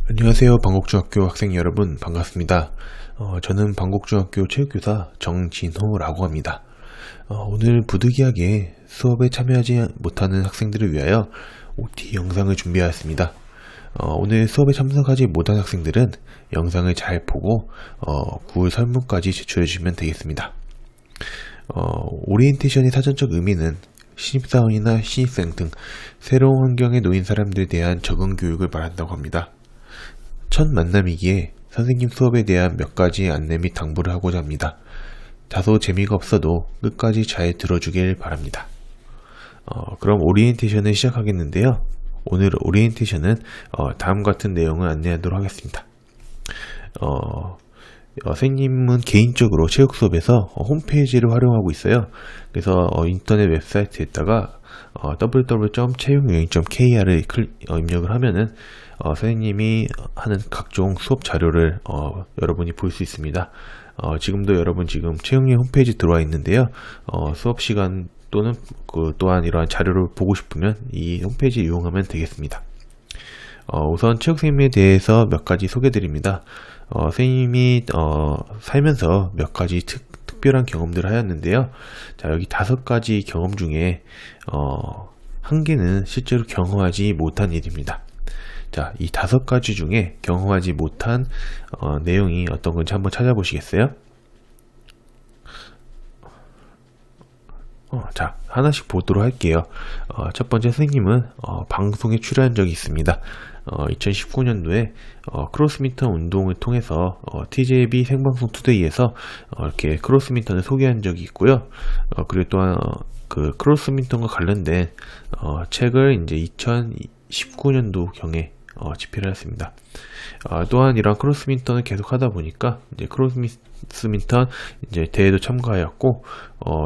안녕하세요. 방곡중학교 학생 여러분 반갑습니다. 저는 방곡중학교 체육교사 정진호라고 합니다. 오늘 부득이하게 수업에 참여하지 못하는 학생들을 위하여 OT 영상을 준비하였습니다. 오늘 수업에 참석하지 못한 학생들은 영상을 잘 보고 구글 설문까지 제출해 주시면 되겠습니다. 오리엔테이션의 사전적 의미는 신입사원이나 신입생 등 새로운 환경에 놓인 사람들에 대한 적응 교육을 말한다고 합니다. 첫 만남이기에 선생님 수업에 대한 몇 가지 안내 및 당부를 하고자 합니다. 다소 재미가 없어도 끝까지 잘 들어주길 바랍니다. 그럼 오리엔테이션을 시작하겠는데요. 오늘 오리엔테이션은 다음 같은 내용을 안내하도록 하겠습니다. 선생님은 개인적으로 체육 수업에서 홈페이지를 활용하고 있어요. 그래서 인터넷 웹사이트에다가 www.체육여행.kr을 입력을 하면은 선생님이 하는 각종 수업 자료를 여러분이 볼 수 있습니다. 지금도 여러분 지금 체육여행 홈페이지 들어와 있는데요. 수업 시간 또는 또한 이러한 자료를 보고 싶으면 이 홈페이지 이용하면 되겠습니다. 우선 체육 선생님에 대해서 몇 가지 소개드립니다. 선생님이 살면서 몇 가지 특별한 경험들을 하였는데요. 자, 여기 5가지 경험 중에 한 개는 실제로 경험하지 못한 일입니다. 자, 이 5가지 중에 경험하지 못한 내용이 어떤 건지 한번 찾아보시겠어요? 자, 하나씩 보도록 할게요. 첫 번째, 선생님은 방송에 출연한 적이 있습니다. 2019년도에 크로스민턴 운동을 통해서 TJB 생방송 투데이에서 이렇게 크로스민턴을 소개한 적이 있고요. 그리고 또한 그 크로스민턴과 관련된 책을 이제 2019년도 경에 집필을 했습니다. 또한 이런 크로스민턴을 계속 하다 보니까 이제 크로스민턴 이제 대회도 참가하였고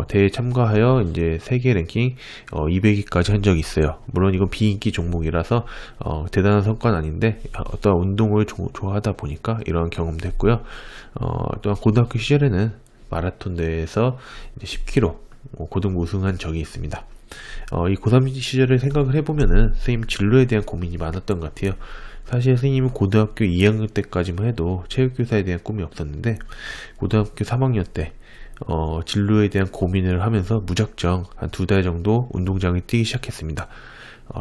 대회 참가하여 이제 세계 랭킹 200위까지 한 적이 있어요. 물론 이건 비인기 종목이라서 대단한 성과는 아닌데 어떤 운동을 좋아하다 보니까 이런 경험도 했고요. 또한 고등학교 시절에는 마라톤 대회에서 이제 10km 고등 우승한 적이 있습니다. 이 고3 시절을 생각을 해보면은 선생님 진로에 대한 고민이 많았던 것 같아요. 사실 선생님은 고등학교 2학년 때까지만 해도 체육교사에 대한 꿈이 없었는데 고등학교 3학년 때 진로에 대한 고민을 하면서 무작정 한 2달 정도 운동장에 뛰기 시작했습니다.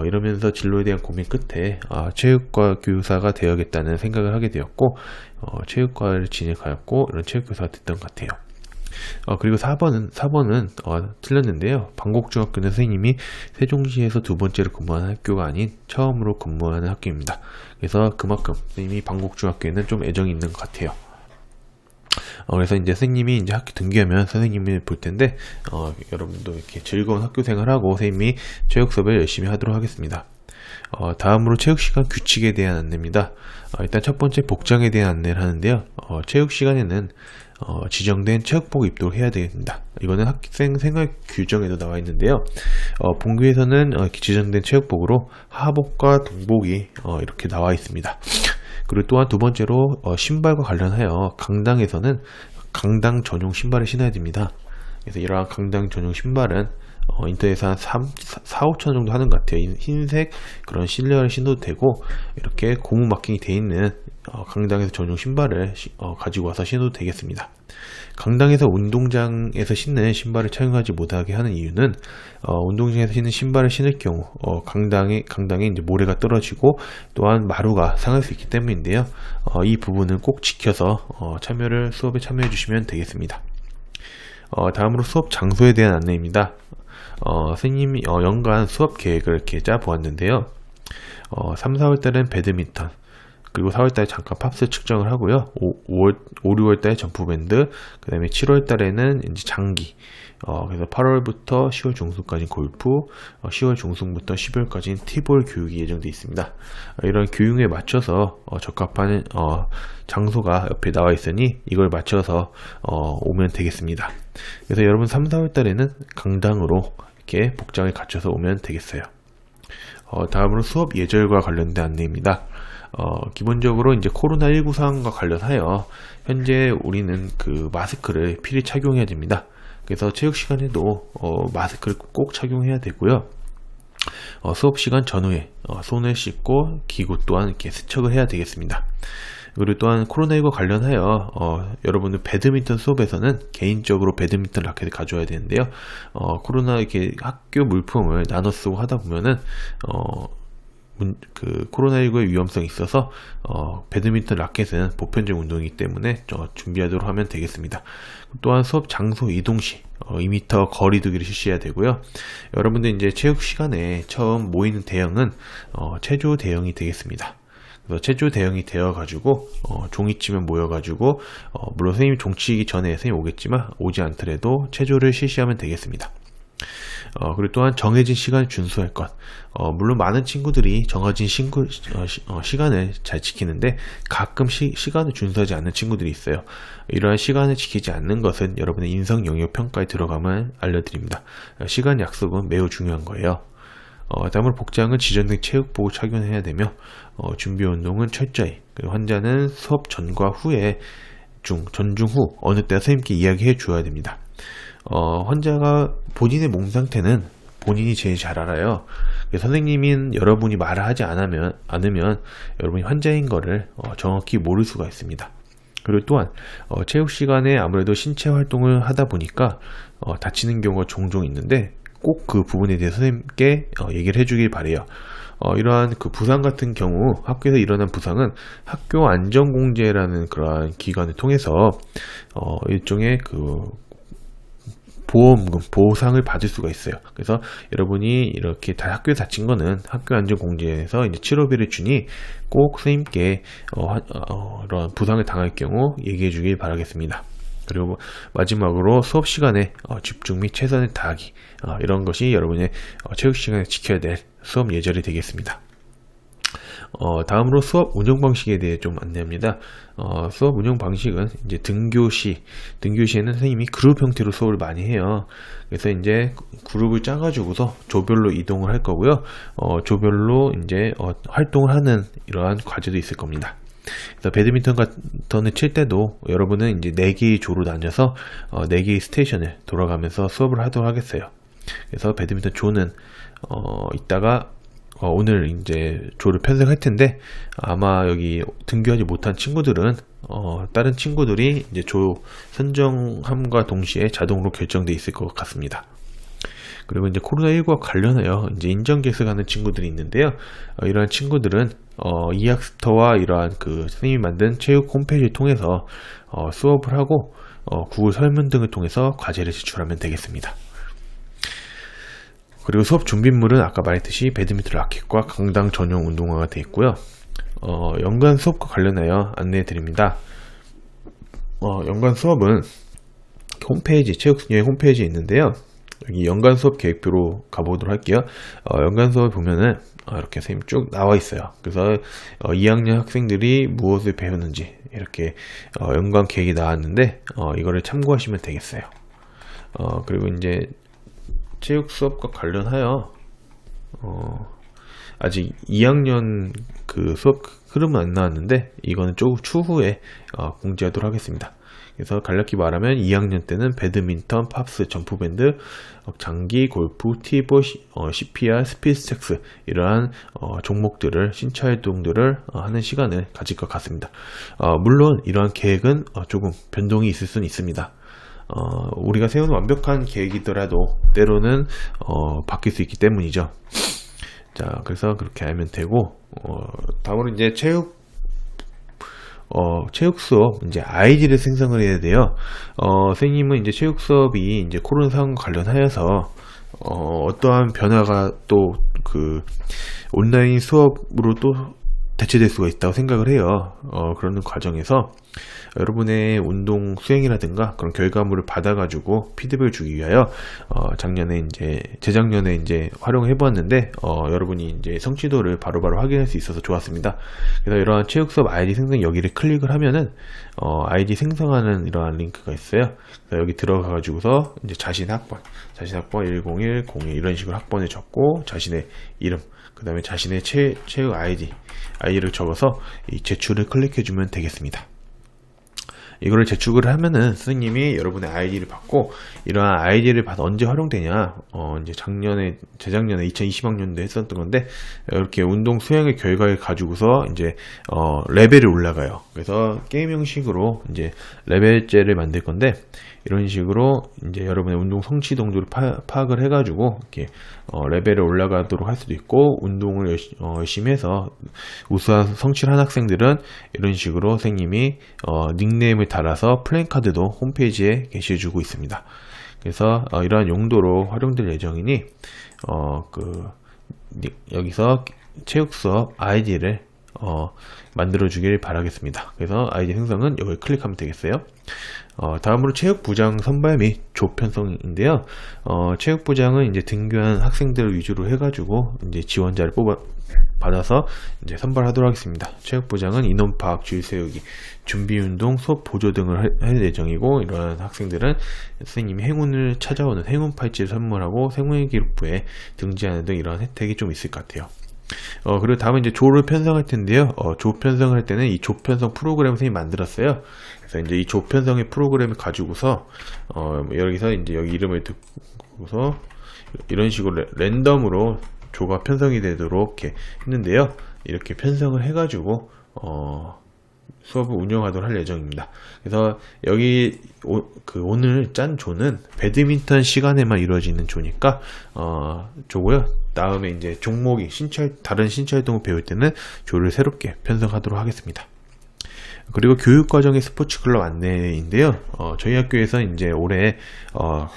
이러면서 진로에 대한 고민 끝에 체육과 교사가 되어야겠다는 생각을 하게 되었고 체육과를 진학하였고 이런 체육교사가 됐던 것 같아요. 그리고 4번은 틀렸는데요. 방곡중학교는 선생님이 세종시에서 두 번째로 근무하는 학교가 아닌 처음으로 근무하는 학교입니다. 그래서 그만큼 선생님이 방곡중학교에는 좀 애정이 있는 것 같아요. 그래서 이제 선생님이 이제 학교 등교하면 선생님을 볼 텐데 여러분도 이렇게 즐거운 학교 생활하고 선생님이 체육 수업을 열심히 하도록 하겠습니다. 다음으로 체육 시간 규칙에 대한 안내입니다. 일단 첫 번째 복장에 대한 안내를 하는데요. 체육 시간에는 지정된 체육복을 입도록 해야 됩니다. 이거는 학생 생활 규정에도 나와 있는데요. 본교에서는 지정된 체육복으로 하복과 동복이 이렇게 나와 있습니다. 그리고 또한 두 번째로 신발과 관련하여 강당에서는 강당 전용 신발을 신어야 됩니다. 그래서 이러한 강당 전용 신발은 인터넷에서 한 4-5천 정도 하는 것 같아요. 흰색 그런 실내화를 신어도 되고 이렇게 고무 마킹이 되어 있는 강당에서 전용 신발을 가지고 와서 신어도 되겠습니다. 강당에서 운동장에서 신는 신발을 착용하지 못하게 하는 이유는 운동장에서 신는 신발을 신을 경우 강당에 이제 모래가 떨어지고 또한 마루가 상할 수 있기 때문인데요. 이 부분은 꼭 지켜서 수업에 참여해 주시면 되겠습니다. 다음으로 수업 장소에 대한 안내입니다. 선생님이 연간 수업 계획을 이렇게 짜보았는데요. 3, 4월달은 배드민턴, 그리고 4월달에 잠깐 팝스 측정을 하고요. 5, 6월달에 점프밴드, 그 다음에 7월달에는 이제 장기, 그래서 8월부터 10월 중순까지는 골프, 10월 중순부터 12월까지는 티볼 교육이 예정되어 있습니다. 이런 교육에 맞춰서 적합한 장소가 옆에 나와 있으니 이걸 맞춰서 오면 되겠습니다. 그래서 여러분 3, 4월달에는 강당으로 이렇게 복장을 갖춰서 오면 되겠어요. 다음으로 수업 예절과 관련된 안내입니다. 기본적으로 이제 코로나19 상황과 관련하여 현재 우리는 그 마스크를 필히 착용해야 됩니다. 그래서 체육 시간에도 마스크를 꼭 착용해야 되고요. 수업 시간 전후에 손을 씻고 기구 또한 이렇게 세척을 해야 되겠습니다. 그리고 또한 코로나19 관련하여 여러분들 배드민턴 수업에서는 개인적으로 배드민턴 라켓을 가져야 되는데요. 코로나 이렇게 학교 물품을 나눠 쓰고 하다 보면은 그 코로나19의 위험성이 있어서 배드민턴 라켓은 보편적 운동이기 때문에 준비하도록 하면 되겠습니다. 또한 수업 장소 이동 시 2m 거리 두기를 실시해야 되고요. 여러분들 이제 체육 시간에 처음 모이는 대형은 체조 대형이 되겠습니다. 그래서 체조 대형이 되어가지고 종이치면 모여가지고 물론 선생님이 종치기 전에 선생님이 오겠지만 오지 않더라도 체조를 실시하면 되겠습니다. 그리고 또한 정해진 시간을 준수할 것. 물론 많은 친구들이 정해진 시간을 잘 지키는데 가끔 시간을 준수하지 않는 친구들이 있어요. 이러한 시간을 지키지 않는 것은 여러분의 인성 영역 평가에 들어가면 알려드립니다. 시간 약속은 매우 중요한 거예요. 다음으로 복장은 지정된 체육복을 착용해야 되며 준비 운동은 철저히, 그리고 환자는 수업 전과 후에 전중 후 어느 때 선생님께 이야기해 줘야 됩니다. 환자가 본인의 몸 상태는 본인이 제일 잘 알아요. 선생님인 여러분이 말을 하지 않으면 여러분이 환자인 거를 정확히 모를 수가 있습니다. 그리고 또한 체육 시간에 아무래도 신체 활동을 하다 보니까 다치는 경우가 종종 있는데 꼭 그 부분에 대해서 선생님께 얘기를 해주길 바래요. 이러한 그 부상 같은 경우 학교에서 일어난 부상은 학교 안전공제라는 그러한 기관을 통해서 일종의 그 보험금, 보상을 받을 수가 있어요. 그래서 여러분이 이렇게 학교에 다친 거는 학교 안전공제에서 이제 치료비를 주니 꼭 선생님께 이런 부상을 당할 경우 얘기해 주길 바라겠습니다. 그리고 마지막으로 수업 시간에 집중 및 최선을 다하기, 이런 것이 여러분의 체육 시간에 지켜야 될 수업 예절이 되겠습니다. 다음으로 수업 운영 방식에 대해 좀 안내합니다. 수업 운영 방식은 이제 등교시에는 선생님이 그룹 형태로 수업을 많이 해요. 그래서 이제 그룹을 짜가지고서 조별로 이동을 할 거고요. 조별로 이제 활동을 하는 이러한 과제도 있을 겁니다. 그래서 배드민턴을 칠 때도 여러분은 이제 4개의 조로 나뉘어서 4개의 스테이션을 돌아가면서 수업을 하도록 하겠어요. 그래서 배드민턴 조는 이따가 오늘 이제 조를 편성할 텐데 아마 여기 등교하지 못한 친구들은 다른 친구들이 이제 조 선정함과 동시에 자동으로 결정돼 있을 것 같습니다. 그리고 이제 코로나19와 관련하여 이제 인정 개설하는 친구들이 있는데요. 이러한 친구들은 이학스터와 이러한 그 선생님이 만든 체육 홈페이지를 통해서 수업을 하고 구글 설문 등을 통해서 과제를 제출하면 되겠습니다. 그리고 수업 준비물은 아까 말했듯이 배드민턴 라켓과 강당 전용 운동화가 되어 있고요. 연간 수업과 관련하여 안내해 드립니다. 연간 수업은 홈페이지, 체육여행 홈페이지에 있는데요. 여기 연간 수업 계획표로 가보도록 할게요. 연간 수업 보면은 이렇게 선생님 쭉 나와 있어요. 그래서 2학년 학생들이 무엇을 배우는지 이렇게 연간 계획이 나왔는데 이거를 참고하시면 되겠어요. 그리고 이제 체육 수업과 관련하여 아직 2학년 그 수업 흐름은 안 나왔는데 이거는 조금 추후에 공지하도록 하겠습니다. 그래서 간략히 말하면 2학년 때는 배드민턴, 팝스, 점프밴드, 장기, 골프, 티볼, CPR, 스피드스택스 이러한 종목들을 신체 활동들을 하는 시간을 가질 것 같습니다. 물론 이러한 계획은 조금 변동이 있을 수는 있습니다. 우리가 세운 완벽한 계획이더라도 때로는 바뀔 수 있기 때문이죠. 자, 그래서 그렇게 알면 되고 다음으로 이제 체육 수업 이제 아이디를 생성을 해야 돼요. 선생님은 이제 체육 수업이 이제 코로나 상황과 관련하여서 어떠한 변화가 또 그 온라인 수업으로 또 대체될 수가 있다고 생각을 해요. 그러는 과정에서 여러분의 운동 수행이라든가 그런 결과물을 받아가지고 피드백을 주기 위하여 재작년에 이제 활용을 해보았는데 여러분이 이제 성취도를 바로바로 확인할 수 있어서 좋았습니다. 그래서 이러한 체육 수업 아이디 생성 여기를 클릭을 하면은 아이디 생성하는 이러한 링크가 있어요. 그래서 여기 들어가가지고서 이제 자신 학번 101, 01 이런 식으로 학번을 적고 자신의 이름 그 다음에 자신의 체육 아이디를 적어서 이 제출을 클릭해주면 되겠습니다. 이거를 제출을 하면은 선생님이 여러분의 아이디를 받고, 이러한 아이디를 받아 언제 활용되냐, 이제 재작년에 2020학년도에 했었던 건데, 이렇게 운동 수행의 결과를 가지고서 이제 레벨이 올라가요. 그래서 게임 형식으로 이제 레벨제를 만들 건데, 이런 식으로 이제 여러분의 운동 성취 정도를 파악을 해가지고 이렇게 레벨을 올라가도록 할 수도 있고, 운동을 열심히 해서 우수한 성취를 한 학생들은 이런 식으로 선생님이 닉네임을 달아서 플랜카드도 홈페이지에 게시해주고 있습니다. 그래서 이러한 용도로 활용될 예정이니 여기서 체육 수업 아이디를 만들어 주길 바라겠습니다. 그래서 아이디 생성은 여기 클릭하면 되겠어요. 다음으로 체육부장 선발 및 조편성인데요. 체육부장은 이제 등교한 학생들을 위주로 해가지고 이제 지원자를 받아서 이제 선발하도록 하겠습니다. 체육부장은 인원 파악, 줄 세우기, 준비운동, 수업 보조 등을 할 예정이고, 이러한 학생들은 선생님이 행운을 찾아오는 행운 팔찌를 선물하고 생활 기록부에 등재하는 등 이러한 혜택이 좀 있을 것 같아요. 그리고 다음은 이제 조를 편성할 텐데요. 조 편성을 할 때는 이 조 편성 프로그램을 선생님이 만들었어요. 그래서 이제 이 조 편성의 프로그램을 가지고서 여기서 이제 여기 이름을 듣고서 이런 식으로 랜덤으로 조가 편성이 되도록 이렇게 했는데요. 이렇게 편성을 해가지고 수업을 운영하도록 할 예정입니다. 그래서 여기 오늘 짠 조는 배드민턴 시간에만 이루어지는 조니까 조고요. 다음에 이제 종목이 다른 신체 활동을 배울 때는 조를 새롭게 편성하도록 하겠습니다. 그리고 교육과정의 스포츠 클럽 안내인데요. 저희 학교에서 이제 올해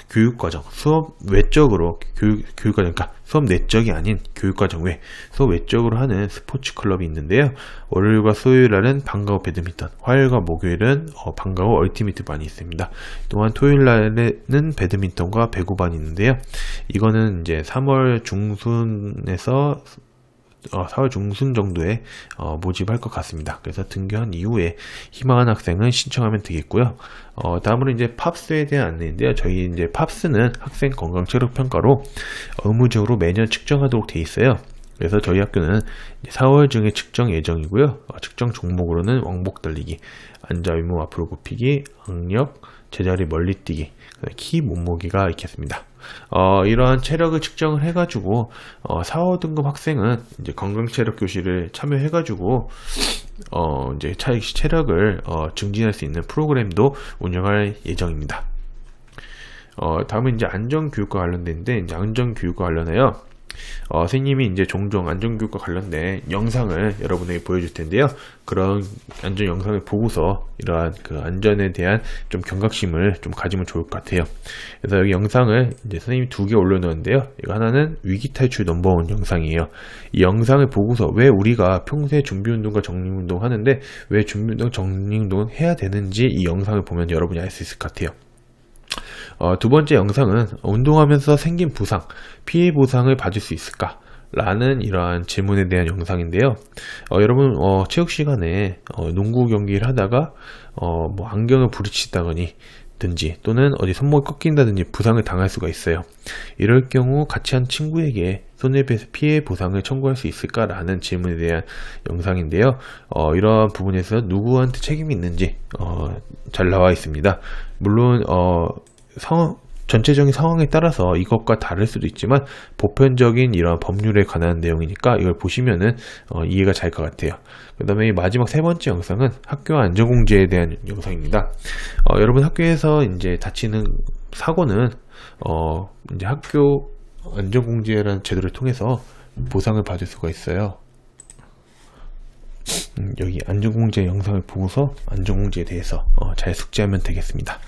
교육과정, 수업 외적으로 교육과정, 그러니까 수업 내적이 아닌 교육과정 외 수업 외적으로 하는 스포츠 클럽이 있는데요. 월요일과 수요일날은 방과후 배드민턴, 화요일과 목요일은 방과후 얼티미트반이 있습니다. 또한 토요일날에는 배드민턴과 배구반이 있는데요. 이거는 이제 3월 중순에서 4월 중순 정도에 모집할 것 같습니다. 그래서 등교한 이후에 희망하는 학생은 신청하면 되겠고요. 다음으로 이제 팝스에 대한 안내인데요. 저희 이제 팝스는 학생 건강 체력 평가로 의무적으로 매년 측정하도록 되어 있어요. 그래서 저희 학교는 4월 중에 측정 예정이고요. 측정 종목으로는 왕복 달리기, 앉아 윗몸 앞으로 굽히기, 악력, 제자리 멀리 뛰기, 키 몸무게가 있겠습니다. 이러한 체력을 측정을 해가지고 4, 5등급 학생은 이제 건강체력 교실을 참여해가지고 이제 체력을 증진할 수 있는 프로그램도 운영할 예정입니다. 다음은 이제 안전교육과 관련된데, 이제 안전교육과 관련하여 선생님이 이제 종종 안전교육과 관련된 영상을 여러분에게 보여줄 텐데요. 그런 안전 영상을 보고서 이러한 그 안전에 대한 좀 경각심을 좀 가지면 좋을 것 같아요. 그래서 여기 영상을 이제 선생님이 2개 올려놓았는데요. 이거 하나는 위기 탈출 넘버원 영상이에요. 이 영상을 보고서 왜 우리가 평소에 준비운동과 정리운동 하는데 왜 준비운동, 정리운동을 해야 되는지 이 영상을 보면 여러분이 알 수 있을 것 같아요. 두 번째 영상은 운동하면서 생긴 부상, 피해 보상을 받을 수 있을까? 라는 이러한 질문에 대한 영상인데요. 여러분 체육 시간에 농구 경기를 하다가 뭐 안경을 부딪히다거니 든지 또는 어디 손목이 꺾인다든지 부상을 당할 수가 있어요. 이럴 경우 같이 한 친구에게 손해배상 피해 보상을 청구할 수 있을까라는 질문에 대한 영상인데요. 이러한 부분에서 누구한테 책임이 있는지 잘 나와 있습니다. 물론 전체적인 상황에 따라서 이것과 다를 수도 있지만 보편적인 이런 법률에 관한 내용이니까 이걸 보시면은 이해가 잘 것 같아요. 그 다음에 마지막 세 번째 영상은 학교 안전공지에 대한 영상입니다. 여러분 학교에서 이제 다치는 사고는 이제 학교 안전공지라는 제도를 통해서 보상을 받을 수가 있어요. 여기 안전공지 영상을 보고서 안전공지에 대해서 잘 숙지하면 되겠습니다.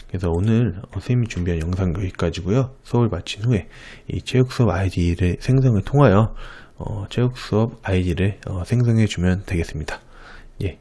그래서 오늘 선생님이 준비한 영상 여기까지고요. 수업을 마친 후에 이 체육수업 아이디를 생성을 통하여 체육수업 아이디를 생성해 주면 되겠습니다. 예.